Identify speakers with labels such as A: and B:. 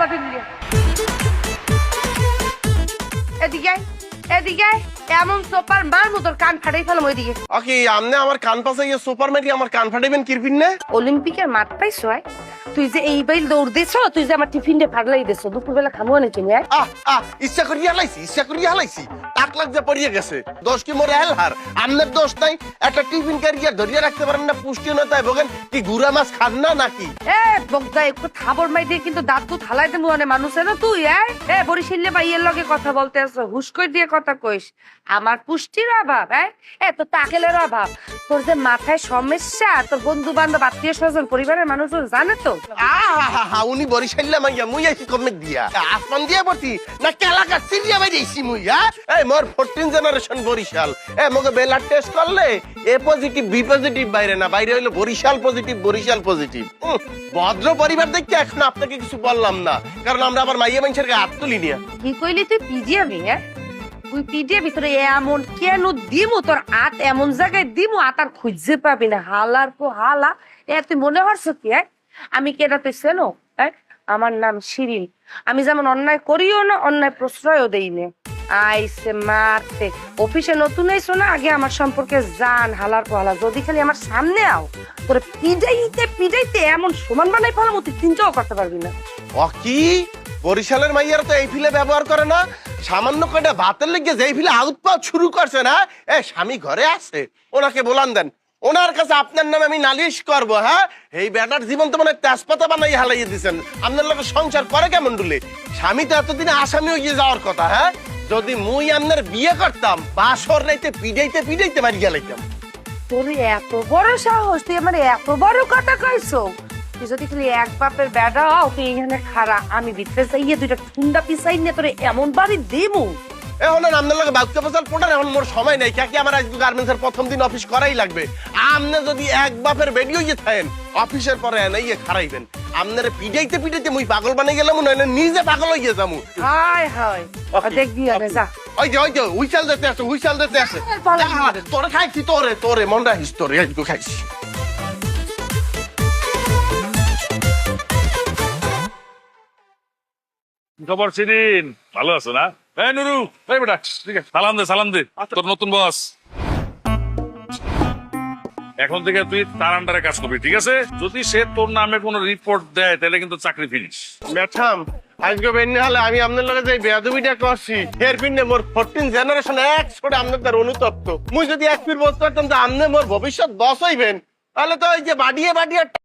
A: Sofa টিপলি এদিকে এদিকে এমন সোফার মার মতোর কান ফাটাই ফেলাম ওইদিকে।
B: ওকে আমনে আমার কান পাশে গিয়ে সুপার মেরি আমার কান ফাটাইবেন কিরপিন না?
A: অলিম্পিকের মাঠ পাইছো তুই যে এই বাইল দৌড় দিছ, তুই যে আমার টিফিনটা ফাগলাই দিছ, দুপুরবেলা খামো না তুমি।
B: ইচ্ছা করিয়া হালাইছি টাক লাগ যে পড়িয়ে গেছে। দোষ কি মোর এলহার? আমনের দোষ নাই? একটা টিফিন ক্যারিয়া ধরিয়ে রাখতে পারেন না, পুষ্টি নতায় ভোগেন কি গুড়া মাছ খান না নাকি?
A: বগদা একটু থাবর মাই দিয়ে কিন্তু দাঁত তো থালাই দেবো মানে মানুষ না তুই। বরিশালে ভাইয়ের লগে কথা বলতে আসো, হুশ করে দিয়ে কথা কইস। আমার পুষ্টির অভাব? তো তাকেলের অভাব? তোর যে মাথায় সমস্যা, তোর বন্ধু বান্ধব আত্মীয় স্বজন পরিবারের মানুষজন জানে তো?
B: উনি বরিশাল্লা মাইয়া মুই আইছি কমেক দিয়া আসমান দিয়া পড়ছি না কেলাকা সিরিয়া বাইরেছি মুই। মোর 14 জেনারেশন বরিশাল। মগে ব্লাড টেস্ট করলে এ পজিটিভ বি পজিটিভ বাইরে না, বাইরে হইলো বরিশাল পজিটিভ। ভদ্র পরিবার দেখতে এখন আপনাকে কিছু বললাম না, কারণ আমরা আবার মাইয়া মানুষের গায়ে হাত তুলি নিয়া।
A: কি কইলি তুই পিজিয়াবি? তুই পিডিয়া ভিতরে এমন কেন দিমু তোর আত এমন জায়গায় দিমু আত আর খুঁজে পাবি না। হালার পো হালা। তুই মনে হচ্ছ কি আমি কেটা তুই চেনো? আমার নাম শিরিন। আমি যেমন অন্যায় করিও না, অন্যায় প্রশ্রয়ও দেই না। আইসে মারতে অফিসে নতুন আইসো না, আগে আমার সম্পর্কে জান। হালার পো হালা যদি খালি আমার সামনে আও তোর পিডাইতে এমন সমান বানাই ফেলাম তুই চিন্তাও করতে পারবি না।
B: কি বরিশালের মাইয়ারা তো এই ফিলে ব্যবহার করে না? সামান্য কয়টা ভাতের লেগে যেই ফিলে আউটপাউট শুরু করছে না, স্বামী ঘরে আছে, ওনাকে বলান দেন, ওনার কাছে আপনার নামে আমি নালিশ করবো। এই বেটার জীবন তো মানে তেজপাতা বানাই হালাইয়ে দিচ্ছেন। আপনার লোকের সংসার করে কেমন ডুলে? স্বামী তো এতদিনে আসামি হয়ে যাওয়ার কথা। যদি মুই আপনার বিয়ে করতাম বাসর নাইতে পিডাইতে মারি গেলাইতাম।
A: তোর এত বড় সাহস, তুই আমার এত বড় কথা কইছো? তুই যদি খালি এক বাপের বেটা হও, তুই এখানে খাড়া, আমি ভিতরে যাইয়ে দুইটা ঠুন্ডা পিছাই নিয়ে তোরে এমন বাড়ি দিমু।
B: এখন আপনার লগে বাক্য ফসল পড়ার এখন মোর সময় নেই। কাকি আমার আজকে গার্মেন্টসের প্রথম দিন অফিস করাই লাগবে। আপনি যদি এক বাপের বেডি হইয়ে থাকেন অফিসের পরে এনে খারাইবেন। আপনারে পিডাইতে মুই পাগল বানিয়ে গেলাম, নইলে নিজে পাগল হইয়ে যামু।
A: হায় হায় দেখবি আরে যা।
B: ওই যে হুইসেল দিতে আছে। তোরে খাইছি, তোরে মন রাখিস, তোরে আজকে খাইছি।
C: খবর শিরিন, ভালো আছো না? নুরু, এই বেটা, ঠিক আছে, সালাম দে তোর নতুন বস। এখন থেকে তুই তার আন্ডারে কাজ করবি, ঠিক আছে? যদি সে তোর নামে কোনো রিপোর্ট দেয় তাহলে কিন্তু চাকরি ফিনিশ।
B: ম্যাডাম আজকে বেনি হলে আমি আপনার লগে যে বেয়াদবিটা করছি এর পিনে মোর 14 জেনারেশন এক ছোট আপনাদের অনুতপ্ত। মুই যদি এক ফির বলতে পারতাম যে আপনি মোর ভবিষ্যৎ বস হইবেন, তাহলে তো ওই যে বাড়িয়ে